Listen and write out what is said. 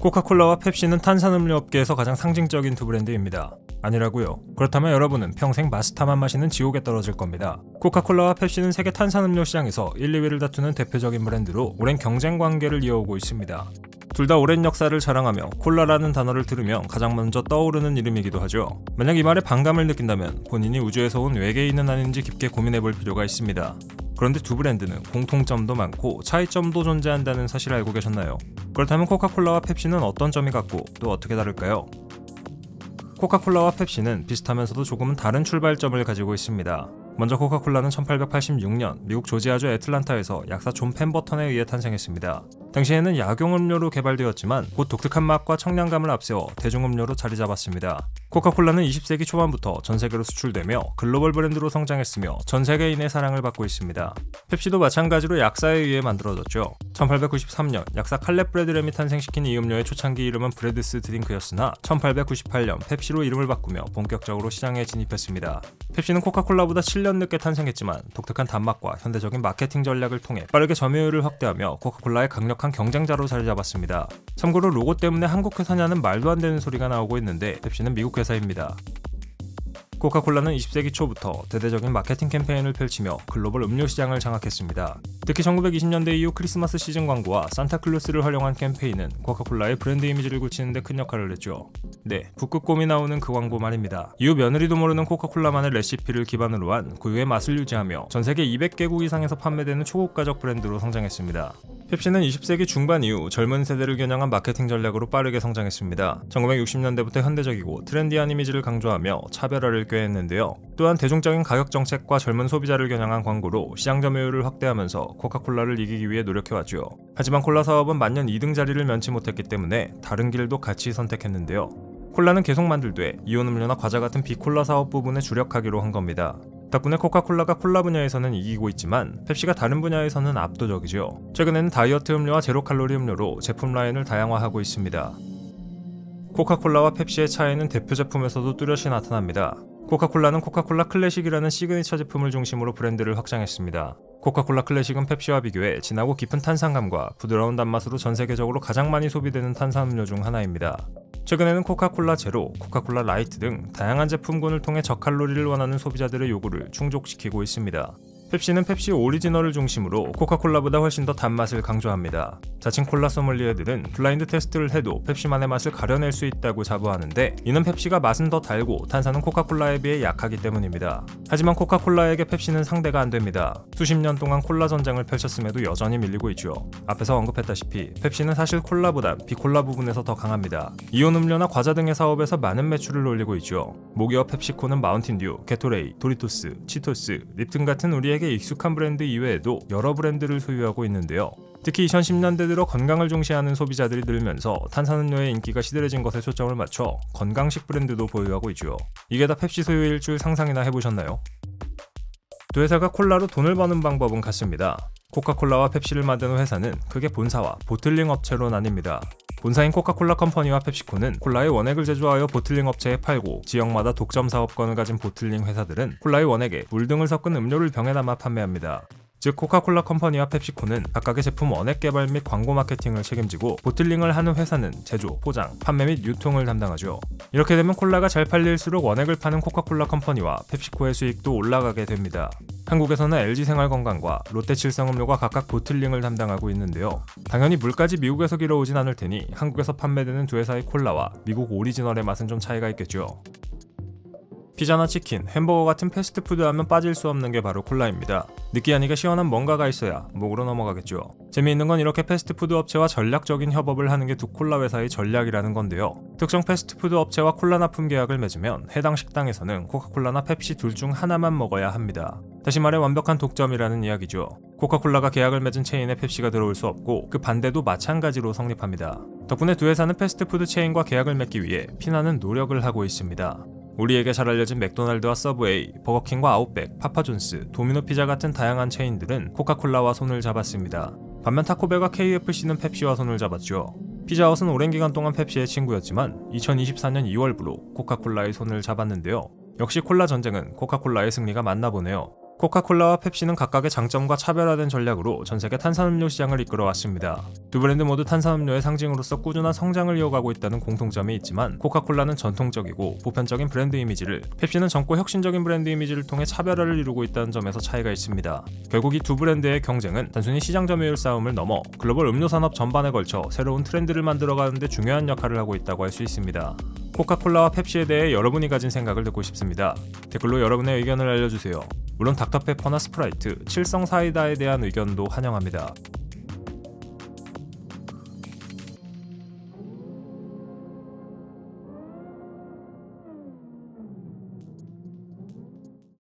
코카콜라와 펩시는 탄산음료 업계에서 가장 상징적인 두 브랜드입니다. 아니라고요? 그렇다면 여러분은 평생 마스타만 마시는 지옥에 떨어질 겁니다. 코카콜라와 펩시는 세계 탄산음료 시장에서 1, 2위를 다투는 대표적인 브랜드로 오랜 경쟁 관계를 이어오고 있습니다. 둘 다 오랜 역사를 자랑하며 콜라라는 단어를 들으면 가장 먼저 떠오르는 이름이기도 하죠. 만약 이 말에 반감을 느낀다면 본인이 우주에서 온 외계인은 아닌지 깊게 고민해볼 필요가 있습니다. 그런데 두 브랜드는 공통점도 많고 차이점도 존재한다는 사실 알고 계셨나요? 그렇다면 코카콜라와 펩시는 어떤 점이 같고 또 어떻게 다를까요? 코카콜라와 펩시는 비슷하면서도 조금은 다른 출발점을 가지고 있습니다. 먼저 코카콜라는 1886년 미국 조지아주 애틀란타에서 약사 존 펜버턴에 의해 탄생했습니다. 당시에는 약용음료로 개발되었지만 곧 독특한 맛과 청량감을 앞세워 대중음료로 자리 잡았습니다. 코카콜라는 20세기 초반부터 전 세계로 수출되며 글로벌 브랜드로 성장했으며 전 세계인의 사랑을 받고 있습니다. 펩시도 마찬가지로 약사에 의해 만들어졌죠. 1893년 약사 칼렙 브래드램이 탄생시킨 이 음료의 초창기 이름은 브레드스 드링크였으나 1898년 펩시로 이름을 바꾸며 본격적으로 시장에 진입했습니다. 펩시는 코카콜라보다 7년 늦게 탄생했지만 독특한 단맛과 현대적인 마케팅 전략을 통해 빠르게 점유율을 확대하며 코카콜라의 강력한 경쟁자로 자리 잡았습니다. 참고로 로고 때문에 한국 회사냐는 말도 안 되는 소리가 나오고 있는데 펩시는 미국 회사입니다. 코카콜라는 20세기 초부터 대대적인 마케팅 캠페인을 펼치며 글로벌 음료 시장을 장악했습니다. 특히 1920년대 이후 크리스마스 시즌 광고와 산타클로스를 활용한 캠페인은 코카콜라의 브랜드 이미지를 굳히는 데 큰 역할을 했죠. 네, 북극곰이 나오는 그 광고 말입니다. 이후 며느리도 모르는 코카콜라만의 레시피를 기반으로 한 고유의 맛을 유지하며 전 세계 200개국 이상에서 판매되는 초고가적 브랜드로 성장했습니다. 펩시는 20세기 중반 이후 젊은 세대를 겨냥한 마케팅 전략으로 빠르게 성장했습니다. 1960년대부터 현대적이고 트렌디한 이미지를 강조하며 차별화를 꾀했는데요. 또한 대중적인 가격 정책과 젊은 소비자를 겨냥한 광고로 시장 점유율을 확대하면서 코카콜라를 이기기 위해 노력해왔죠. 하지만 콜라 사업은 만년 2등 자리를 면치 못했기 때문에 다른 길도 같이 선택했는데요. 콜라는 계속 만들되 이온 음료나 과자 같은 비콜라 사업 부분에 주력하기로 한 겁니다. 덕분에 코카콜라가 콜라 분야에서는 이기고 있지만 펩시가 다른 분야에서는 압도적이죠. 최근에는 다이어트 음료와 제로 칼로리 음료로 제품 라인을 다양화하고 있습니다. 코카콜라와 펩시의 차이는 대표 제품에서도 뚜렷이 나타납니다. 코카콜라는 코카콜라 클래식이라는 시그니처 제품을 중심으로 브랜드를 확장했습니다. 코카콜라 클래식은 펩시와 비교해 진하고 깊은 탄산감과 부드러운 단맛으로 전 세계적으로 가장 많이 소비되는 탄산음료 중 하나입니다. 최근에는 코카콜라 제로, 코카콜라 라이트 등 다양한 제품군을 통해 저칼로리를 원하는 소비자들의 요구를 충족시키고 있습니다. 펩시는 펩시 오리지널을 중심으로 코카콜라보다 훨씬 더 단맛을 강조합니다. 자칭 콜라 소믈리에들은 블라인드 테스트를 해도 펩시만의 맛을 가려낼 수 있다고 자부하는데 이는 펩시가 맛은 더 달고 탄산은 코카콜라에 비해 약하기 때문입니다. 하지만 코카콜라에게 펩시는 상대가 안 됩니다. 수십 년 동안 콜라 전쟁을 펼쳤음에도 여전히 밀리고 있죠. 앞에서 언급했다시피 펩시는 사실 콜라보단 비콜라 부분에서 더 강합니다. 이온 음료나 과자 등의 사업에서 많은 매출을 올리고 있죠. 모기와 펩시코는 마운틴듀, 게토레이, 도리토스, 치토스, 립튼 같은 우리에게 익숙한 브랜드 이외에도 여러 브랜드를 소유하고 있는데요. 특히 2010년대 들어 건강을 중시하는 소비자들이 늘면서 탄산음료의 인기가 시들해진 것에 초점을 맞춰 건강식 브랜드도 보유하고 있죠. 이게 다 펩시 소유일 줄 상상이나 해보셨나요? 두 회사가 콜라로 돈을 버는 방법은 같습니다. 코카콜라와 펩시를 만드는 회사는 크게 본사와 보틀링 업체로 나뉩니다. 본사인 코카콜라 컴퍼니와 펩시코는 콜라의 원액을 제조하여 보틀링 업체에 팔고 지역마다 독점 사업권을 가진 보틀링 회사들은 콜라의 원액에 물 등을 섞은 음료를 병에 담아 판매합니다. 즉 코카콜라 컴퍼니와 펩시코는 각각의 제품 원액 개발 및 광고 마케팅을 책임지고 보틀링을 하는 회사는 제조, 포장, 판매 및 유통을 담당하죠. 이렇게 되면 콜라가 잘 팔릴수록 원액을 파는 코카콜라 컴퍼니와 펩시코의 수익도 올라가게 됩니다. 한국에서는 LG생활건강과 롯데칠성음료가 각각 보틀링을 담당하고 있는데요. 당연히 물까지 미국에서 길어오진 않을 테니 한국에서 판매되는 두 회사의 콜라와 미국 오리지널의 맛은 좀 차이가 있겠죠. 피자나 치킨, 햄버거 같은 패스트푸드 하면 빠질 수 없는 게 바로 콜라입니다. 느끼하니까 시원한 뭔가가 있어야 목으로 넘어가겠죠. 재미있는 건 이렇게 패스트푸드 업체와 전략적인 협업을 하는 게 두 콜라 회사의 전략이라는 건데요. 특정 패스트푸드 업체와 콜라 납품 계약을 맺으면 해당 식당에서는 코카콜라나 펩시 둘 중 하나만 먹어야 합니다. 다시 말해 완벽한 독점이라는 이야기죠. 코카콜라가 계약을 맺은 체인에 펩시가 들어올 수 없고 그 반대도 마찬가지로 성립합니다. 덕분에 두 회사는 패스트푸드 체인과 계약을 맺기 위해 피나는 노력을 하고 있습니다. 우리에게 잘 알려진 맥도날드와 서브웨이, 버거킹과 아웃백, 파파존스, 도미노 피자 같은 다양한 체인들은 코카콜라와 손을 잡았습니다. 반면 타코벨과 KFC는 펩시와 손을 잡았죠. 피자헛은 오랜 기간 동안 펩시의 친구였지만 2024년 2월부로 코카콜라의 손을 잡았는데요. 역시 콜라 전쟁은 코카콜라의 승리가 맞나 보네요. 코카콜라와 펩시는 각각의 장점과 차별화된 전략으로 전세계 탄산음료 시장을 이끌어왔습니다. 두 브랜드 모두 탄산음료의 상징으로서 꾸준한 성장을 이어가고 있다는 공통점이 있지만 코카콜라는 전통적이고 보편적인 브랜드 이미지를, 펩시는 젊고 혁신적인 브랜드 이미지를 통해 차별화를 이루고 있다는 점에서 차이가 있습니다. 결국 이 두 브랜드의 경쟁은 단순히 시장 점유율 싸움을 넘어 글로벌 음료 산업 전반에 걸쳐 새로운 트렌드를 만들어가는 데 중요한 역할을 하고 있다고 할 수 있습니다. 코카콜라와 펩시에 대해 여러분이 가진 생각을 듣고 싶습니다. 댓글로 여러분의 의견을 알려주세요. 물론 닥터페퍼나 스프라이트, 칠성 사이다에 대한 의견도 환영합니다.